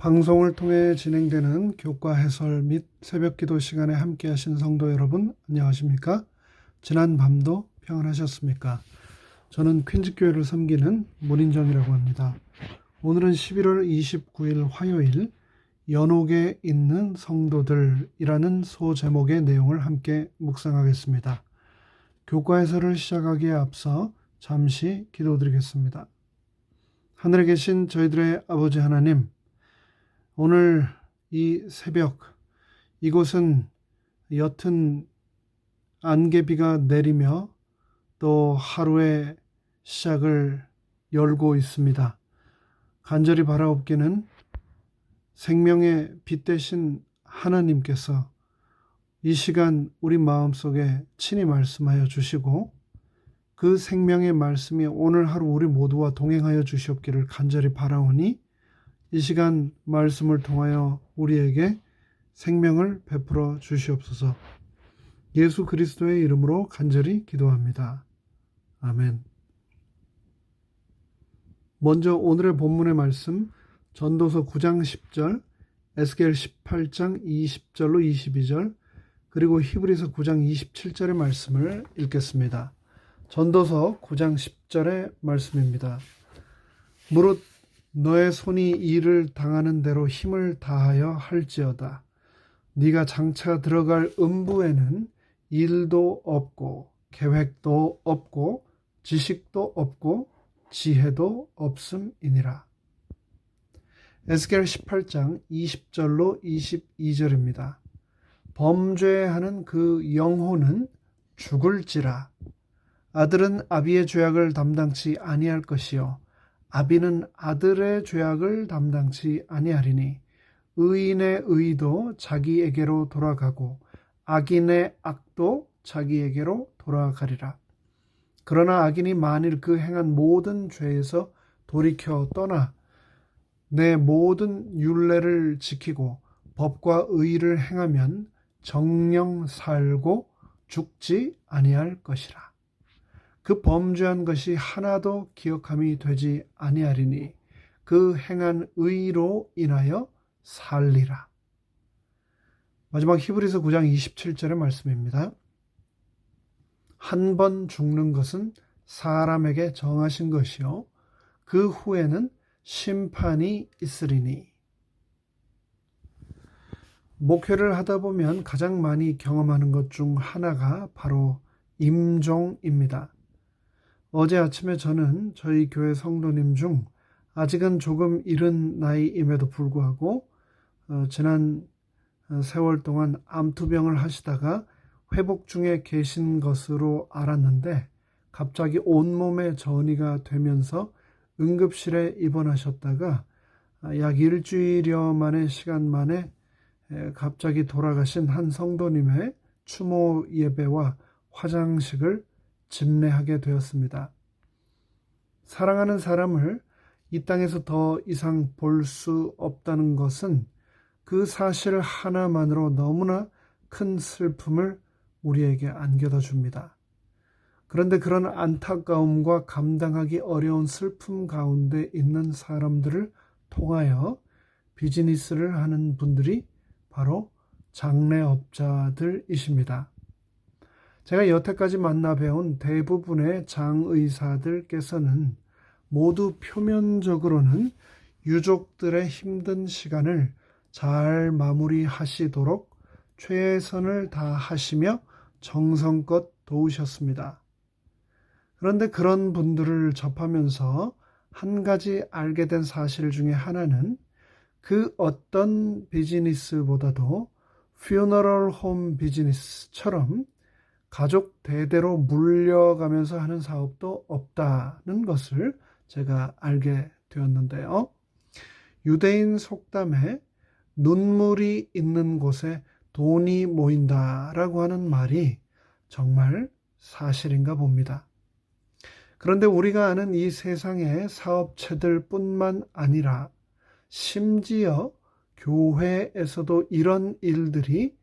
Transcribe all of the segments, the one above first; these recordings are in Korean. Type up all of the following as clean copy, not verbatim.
방송을 통해 진행되는 교과 해설 및 새벽기도 시간에 함께 하신 성도 여러분 안녕하십니까? 지난 밤도 평안하셨습니까? 저는 퀸즈교회를 섬기는 문인정이라고 합니다. 오늘은 11월 29일 화요일 연옥에 있는 성도들이라는 소제목의 내용을 함께 묵상하겠습니다. 교과 해설을 시작하기에 앞서 잠시 기도드리겠습니다. 하늘에 계신 저희들의 아버지 하나님, 오늘 이 새벽 이곳은 옅은 안개비가 내리며 또 하루의 시작을 열고 있습니다. 간절히 바라옵기는 생명의 빛 되신 하나님께서 이 시간 우리 마음속에 친히 말씀하여 주시고 그 생명의 말씀이 오늘 하루 우리 모두와 동행하여 주시옵기를 간절히 바라오니 이 시간 말씀을 통하여 우리에게 생명을 베풀어 주시옵소서. 예수 그리스도의 이름으로 간절히 기도합니다. 아멘. 먼저 오늘의 본문의 말씀 전도서 9장 10절, 에스겔 18장 20절로 22절, 그리고 히브리서 9장 27절의 말씀을 읽겠습니다. 전도서 9장 10절의 말씀입니다. 무릇 너의 손이 일을 당하는 대로 힘을 다하여 할지어다. 네가 장차 들어갈 음부에는 일도 없고 계획도 없고 지식도 없고 지혜도 없음이니라. 에스겔 18장 20절로 22절입니다. 범죄하는 그 영혼은 죽을지라. 아들은 아비의 죄악을 담당치 아니할 것이요 아비는 아들의 죄악을 담당치 아니하리니 의인의 의도 자기에게로 돌아가고 악인의 악도 자기에게로 돌아가리라. 그러나 악인이 만일 그 행한 모든 죄에서 돌이켜 떠나 내 모든 율례를 지키고 법과 의를 행하면 정령 살고 죽지 아니할 것이라. 그 범죄한 것이 하나도 기억함이 되지 아니하리니 그 행한 의로 인하여 살리라. 마지막 히브리서 9장 27절의 말씀입니다. 한 번 죽는 것은 사람에게 정하신 것이요 그 후에는 심판이 있으리니. 목회를 하다 보면 가장 많이 경험하는 것 중 하나가 바로 임종입니다. 어제 아침에 저는 저희 교회 성도님 중 아직은 조금 이른 나이임에도 불구하고 지난 세월 동안 암투병을 하시다가 회복 중에 계신 것으로 알았는데 갑자기 온몸에 전이가 되면서 응급실에 입원하셨다가 약 일주일여 만의 시간 만에 갑자기 돌아가신 한 성도님의 추모 예배와 화장식을 집례하게 되었습니다. 사랑하는 사람을 이 땅에서 더 이상 볼 수 없다는 것은 그 사실 하나만으로 너무나 큰 슬픔을 우리에게 안겨다 줍니다. 그런데 그런 안타까움과 감당하기 어려운 슬픔 가운데 있는 사람들을 통하여 비즈니스를 하는 분들이 바로 장례업자들이십니다. 제가 여태까지 만나 배운 대부분의 장의사들께서는 모두 표면적으로는 유족들의 힘든 시간을 잘 마무리하시도록 최선을 다하시며 정성껏 도우셨습니다. 그런데 그런 분들을 접하면서 한 가지 알게 된 사실 중에 하나는 그 어떤 비즈니스보다도 퓨너럴 홈 비즈니스처럼 가족 대대로 물려가면서 하는 사업도 없다는 것을 제가 알게 되었는데요. 유대인 속담에 눈물이 있는 곳에 돈이 모인다라고 하는 말이 정말 사실인가 봅니다. 그런데 우리가 아는 이 세상의 사업체들 뿐만 아니라 심지어 교회에서도 이런 일들이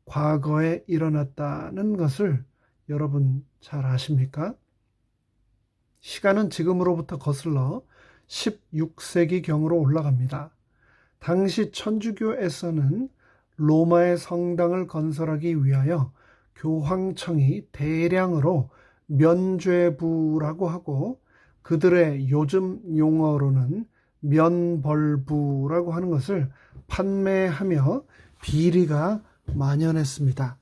과거에 일어났다는 것을 여러분 잘 아십니까? 시간은 지금으로부터 거슬러 16세기경으로 올라갑니다. 당시 천주교에서는 로마의 성당을 건설하기 위하여 교황청이 대량으로 면죄부라고 하고 그들의 요즘 용어로는 면벌부라고 하는 것을 판매하며 비리가 만연했습니다.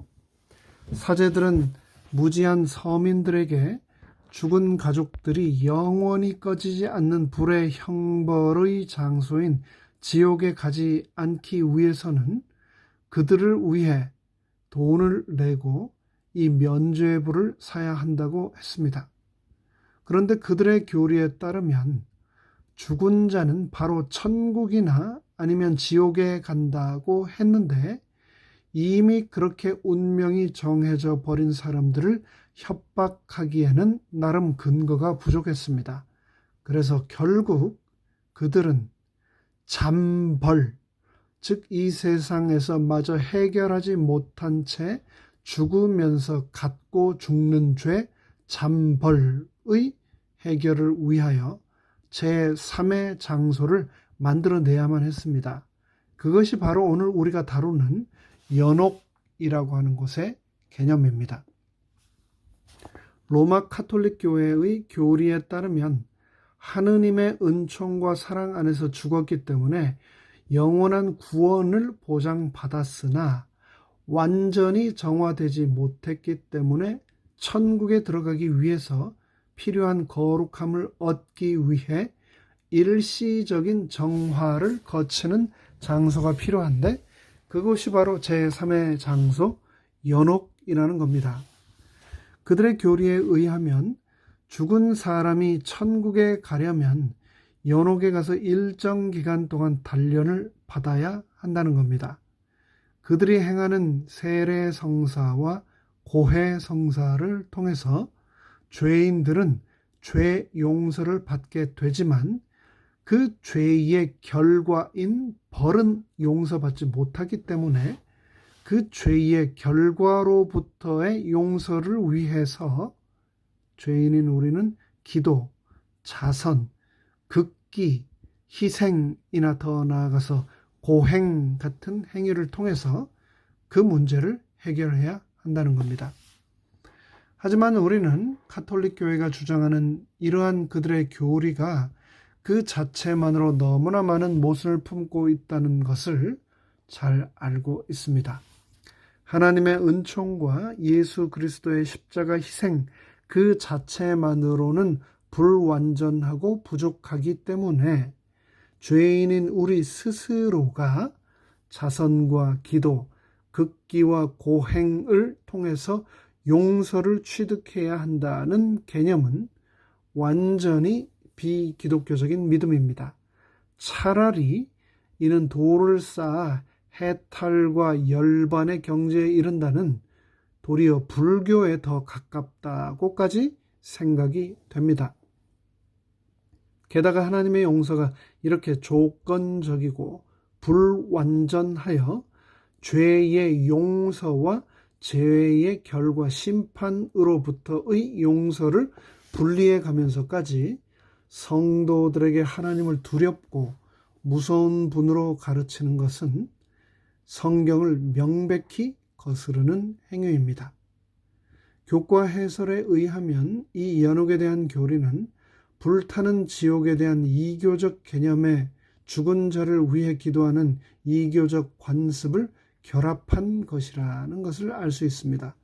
사제들은 무지한 서민들에게 죽은 가족들이 영원히 꺼지지 않는 불의 형벌의 장소인 지옥에 가지 않기 위해서는 그들을 위해 돈을 내고 이 면죄부를 사야 한다고 했습니다. 그런데 그들의 교리에 따르면 죽은 자는 바로 천국이나 아니면 지옥에 간다고 했는데 이미 그렇게 운명이 정해져 버린 사람들을 협박하기에는 나름 근거가 부족했습니다. 그래서 결국 그들은 잠벌, 즉 이 세상에서 마저 해결하지 못한 채 죽으면서 갖고 죽는 죄 잠벌의 해결을 위하여 제3의 장소를 만들어내야만 했습니다. 그것이 바로 오늘 우리가 다루는 연옥이라고 하는 곳의 개념입니다. 로마 카톨릭 교회의 교리에 따르면 하느님의 은총과 사랑 안에서 죽었기 때문에 영원한 구원을 보장받았으나 완전히 정화되지 못했기 때문에 천국에 들어가기 위해서 필요한 거룩함을 얻기 위해 일시적인 정화를 거치는 장소가 필요한데 그것이 바로 제3의 장소 연옥이라는 겁니다. 그들의 교리에 의하면 죽은 사람이 천국에 가려면 연옥에 가서 일정 기간 동안 단련을 받아야 한다는 겁니다. 그들이 행하는 세례 성사와 고해 성사를 통해서 죄인들은 죄 용서를 받게 되지만 그 죄의 결과인 벌은 용서받지 못하기 때문에 그 죄의 결과로부터의 용서를 위해서 죄인인 우리는 기도, 자선, 극기, 희생이나 더 나아가서 고행 같은 행위를 통해서 그 문제를 해결해야 한다는 겁니다. 하지만 우리는 카톨릭 교회가 주장하는 이러한 그들의 교리가 그 자체만으로 너무나 많은 모순을 품고 있다는 것을 잘 알고 있습니다. 하나님의 은총과 예수 그리스도의 십자가 희생 그 자체만으로는 불완전하고 부족하기 때문에 죄인인 우리 스스로가 자선과 기도, 극기와 고행을 통해서 용서를 취득해야 한다는 개념은 완전히 비기독교적인 믿음입니다. 차라리 이는 돌을 쌓아 해탈과 열반의 경지에 이른다는 도리어 불교에 더 가깝다고까지 생각이 됩니다. 게다가 하나님의 용서가 이렇게 조건적이고 불완전하여 죄의 용서와 죄의 결과 심판으로부터의 용서를 분리해 가면서까지 성도들에게 하나님을 두렵고 무서운 분으로 가르치는 것은 성경을 명백히 거스르는 행위입니다. 교과 해설에 의하면 이 연옥에 대한 교리는 불타는 지옥에 대한 이교적 개념에 죽은 자를 위해 기도하는 이교적 관습을 결합한 것이라는 것을 알 수 있습니다.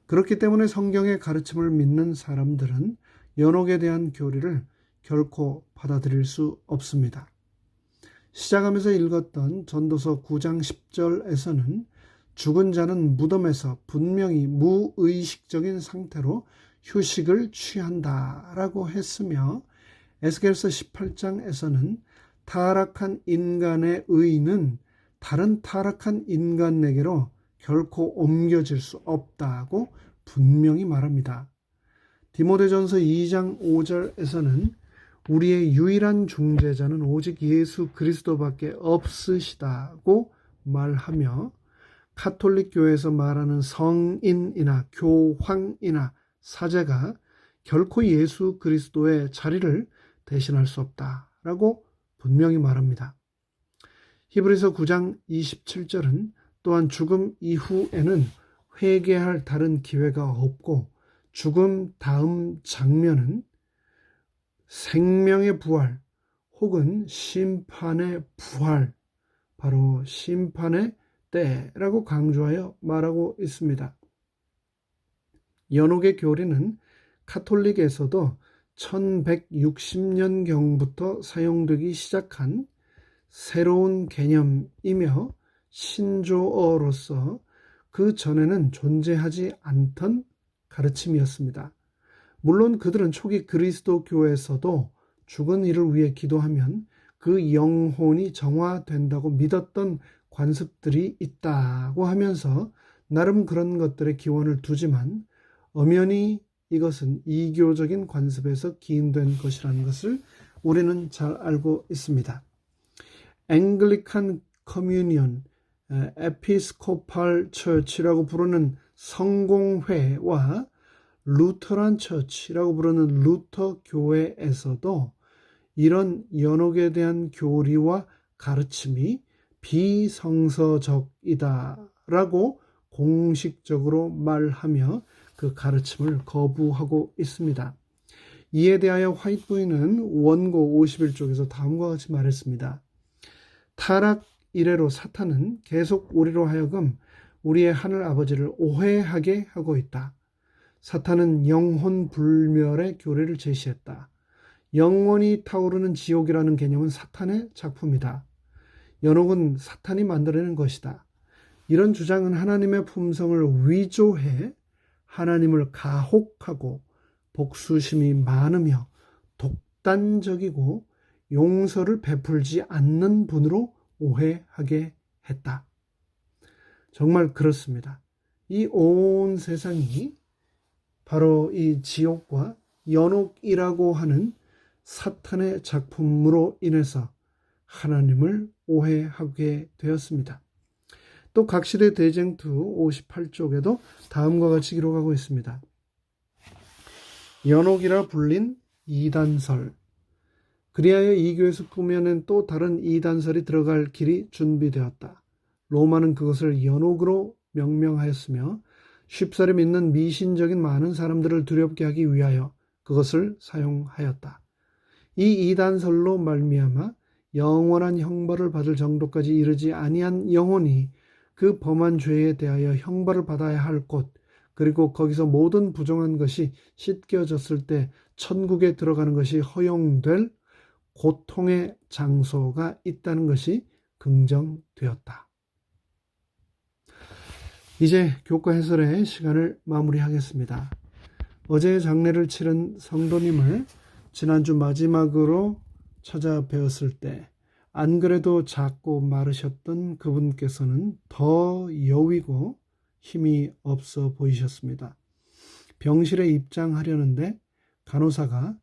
그렇기 때문에 성경의 가르침을 믿는 사람들은 연옥에 대한 교리를 결코 받아들일 수 없습니다. 시작하면서 읽었던 전도서 9장 10절에서는 죽은 자는 무덤에서 분명히 무의식적인 상태로 휴식을 취한다라고 했으며 에스겔서 18장에서는 타락한 인간의 의는 다른 타락한 인간에게로 결코 옮겨질 수 없다고 분명히 말합니다. 디모데전서 2장 5절에서는 우리의 유일한 중재자는 오직 예수 그리스도밖에 없으시다고 말하며 카톨릭 교회에서 말하는 성인이나 교황이나 사제가 결코 예수 그리스도의 자리를 대신할 수 없다라고 분명히 말합니다. 히브리서 9장 27절은 또한 죽음 이후에는 회개할 다른 기회가 없고 죽음 다음 장면은 생명의 부활 혹은 심판의 부활, 바로 심판의 때라고 강조하여 말하고 있습니다. 연옥의 교리는 카톨릭에서도 1160년경부터 사용되기 시작한 새로운 개념이며 신조어로서 그 전에는 존재하지 않던 가르침이었습니다. 물론 그들은 초기 그리스도 교회에서도 죽은 이를 위해 기도하면 그 영혼이 정화된다고 믿었던 관습들이 있다고 하면서 나름 그런 것들의 기원을 두지만 엄연히 이것은 이교적인 관습에서 기인된 것이라는 것을 우리는 잘 알고 있습니다. 앵글리칸 커뮤니언, 에피스코팔 처치라고 부르는 성공회와 루터란 처치라고 부르는 루터 교회에서도 이런 연옥에 대한 교리와 가르침이 비성서적이다라고 공식적으로 말하며 그 가르침을 거부하고 있습니다. 이에 대하여 화이트 부인은 원고 51쪽에서 다음과 같이 말했습니다. 타락 이래로 사탄은 계속 우리로 하여금 우리의 하늘 아버지를 오해하게 하고 있다. 사탄은 영혼 불멸의 교리를 제시했다. 영원히 타오르는 지옥이라는 개념은 사탄의 작품이다. 연옥은 사탄이 만들어낸 것이다. 이런 주장은 하나님의 품성을 위조해 하나님을 가혹하고 복수심이 많으며 독단적이고 용서를 베풀지 않는 분으로 오해하게 했다. 정말 그렇습니다. 이 온 세상이 바로 이 지옥과 연옥이라고 하는 사탄의 작품으로 인해서 하나님을 오해하게 되었습니다. 또 각시대 대쟁투 58쪽에도 다음과 같이 기록하고 있습니다. 연옥이라 불린 이단설. 그리하여 이 교에서 꾸며낸 또 다른 이단설이 들어갈 길이 준비되었다. 로마는 그것을 연옥으로 명명하였으며 쉽사리 믿는 미신적인 많은 사람들을 두렵게 하기 위하여 그것을 사용하였다. 이 이단설로 말미암아 영원한 형벌을 받을 정도까지 이르지 아니한 영혼이 그 범한 죄에 대하여 형벌을 받아야 할 곳, 그리고 거기서 모든 부정한 것이 씻겨졌을 때 천국에 들어가는 것이 허용될 고통의 장소가 있다는 것이 긍정되었다. 이제 교과 해설의 시간을 마무리하겠습니다. 어제 장례를 치른 성도님을 지난주 마지막으로 찾아뵈었을 때 안 그래도 작고 마르셨던 그분께서는 더 여위고 힘이 없어 보이셨습니다. 병실에 입장하려는데 간호사가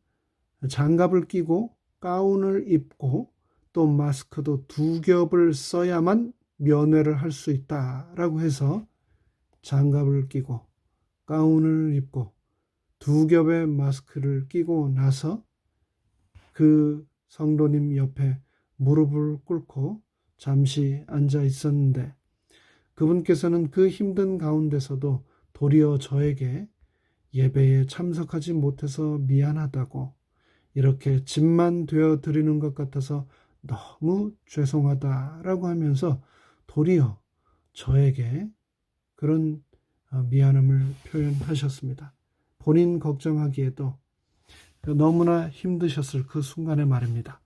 장갑을 끼고 가운을 입고 또 마스크도 2겹을 써야만 면회를 할 수 있다라고 해서 장갑을 끼고 가운을 입고 2겹의 마스크를 끼고 나서 그 성도님 옆에 무릎을 꿇고 잠시 앉아 있었는데 그분께서는 그 힘든 가운데서도 도리어 저에게 예배에 참석하지 못해서 미안하다고, 이렇게 짐만 되어 드리는 것 같아서 너무 죄송하다라고 하면서 도리어 저에게 그런 미안함을 표현하셨습니다. 본인 걱정하기에도 너무나 힘드셨을 그 순간의 말입니다.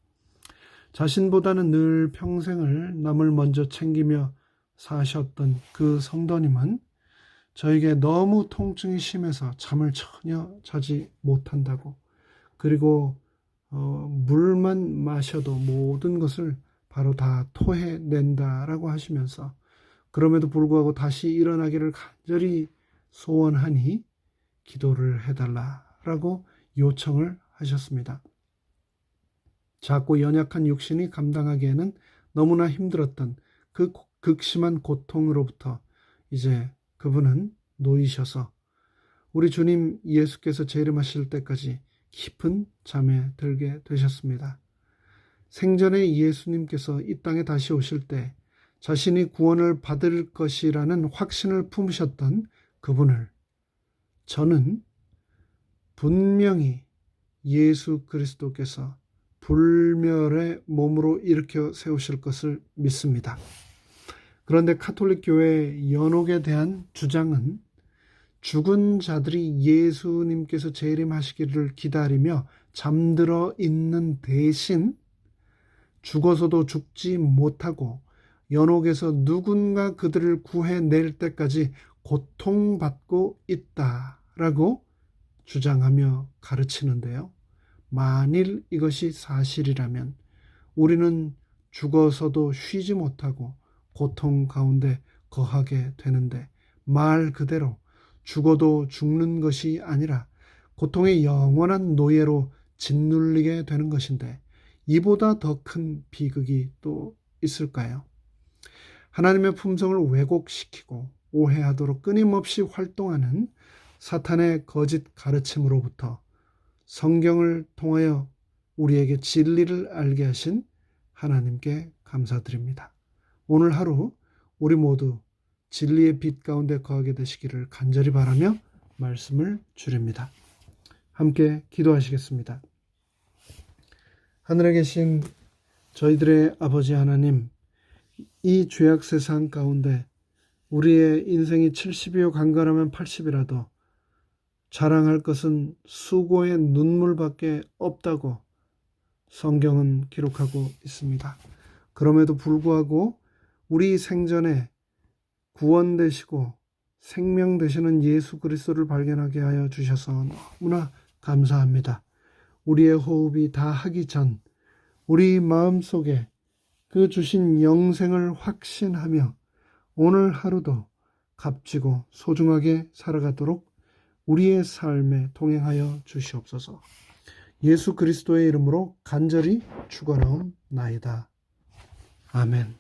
자신보다는 늘 평생을 남을 먼저 챙기며 사셨던 그 성도님은 저에게 너무 통증이 심해서 잠을 전혀 자지 못한다고, 그리고 물만 마셔도 모든 것을 바로 다 토해낸다라고 하시면서 그럼에도 불구하고 다시 일어나기를 간절히 소원하니 기도를 해달라라고 요청을 하셨습니다. 작고 연약한 육신이 감당하기에는 너무나 힘들었던 그 극심한 고통으로부터 이제 그분은 놓이셔서 우리 주님 예수께서 재림하실 때까지 깊은 잠에 들게 되셨습니다. 생전에 예수님께서 이 땅에 다시 오실 때 자신이 구원을 받을 것이라는 확신을 품으셨던 그분을 저는 분명히 예수 그리스도께서 불멸의 몸으로 일으켜 세우실 것을 믿습니다. 그런데 가톨릭 교회의 연옥에 대한 주장은 죽은 자들이 예수님께서 재림하시기를 기다리며 잠들어 있는 대신 죽어서도 죽지 못하고 연옥에서 누군가 그들을 구해낼 때까지 고통받고 있다라고 주장하며 가르치는데요. 만일 이것이 사실이라면 우리는 죽어서도 쉬지 못하고 고통 가운데 거하게 되는데, 말 그대로 죽어도 죽는 것이 아니라 고통의 영원한 노예로 짓눌리게 되는 것인데, 이보다 더 큰 비극이 또 있을까요? 하나님의 품성을 왜곡시키고 오해하도록 끊임없이 활동하는 사탄의 거짓 가르침으로부터 성경을 통하여 우리에게 진리를 알게 하신 하나님께 감사드립니다. 오늘 하루 우리 모두 진리의 빛 가운데 거하게 되시기를 간절히 바라며 말씀을 드립니다. 함께 기도하시겠습니다. 하늘에 계신 저희들의 아버지 하나님, 이 죄악 세상 가운데 우리의 인생이 70이요 간간하면 80이라도 자랑할 것은 수고의 눈물밖에 없다고 성경은 기록하고 있습니다. 그럼에도 불구하고 우리 생전에 구원 되시고 생명 되시는 예수 그리스도를 발견하게 하여 주셔서 너무나 감사합니다. 우리의 호흡이 다 하기 전 우리 마음속에 그 주신 영생을 확신하며 오늘 하루도 값지고 소중하게 살아가도록 우리의 삶에 동행하여 주시옵소서. 예수 그리스도의 이름으로 간절히 축원하옵나이다. 아멘.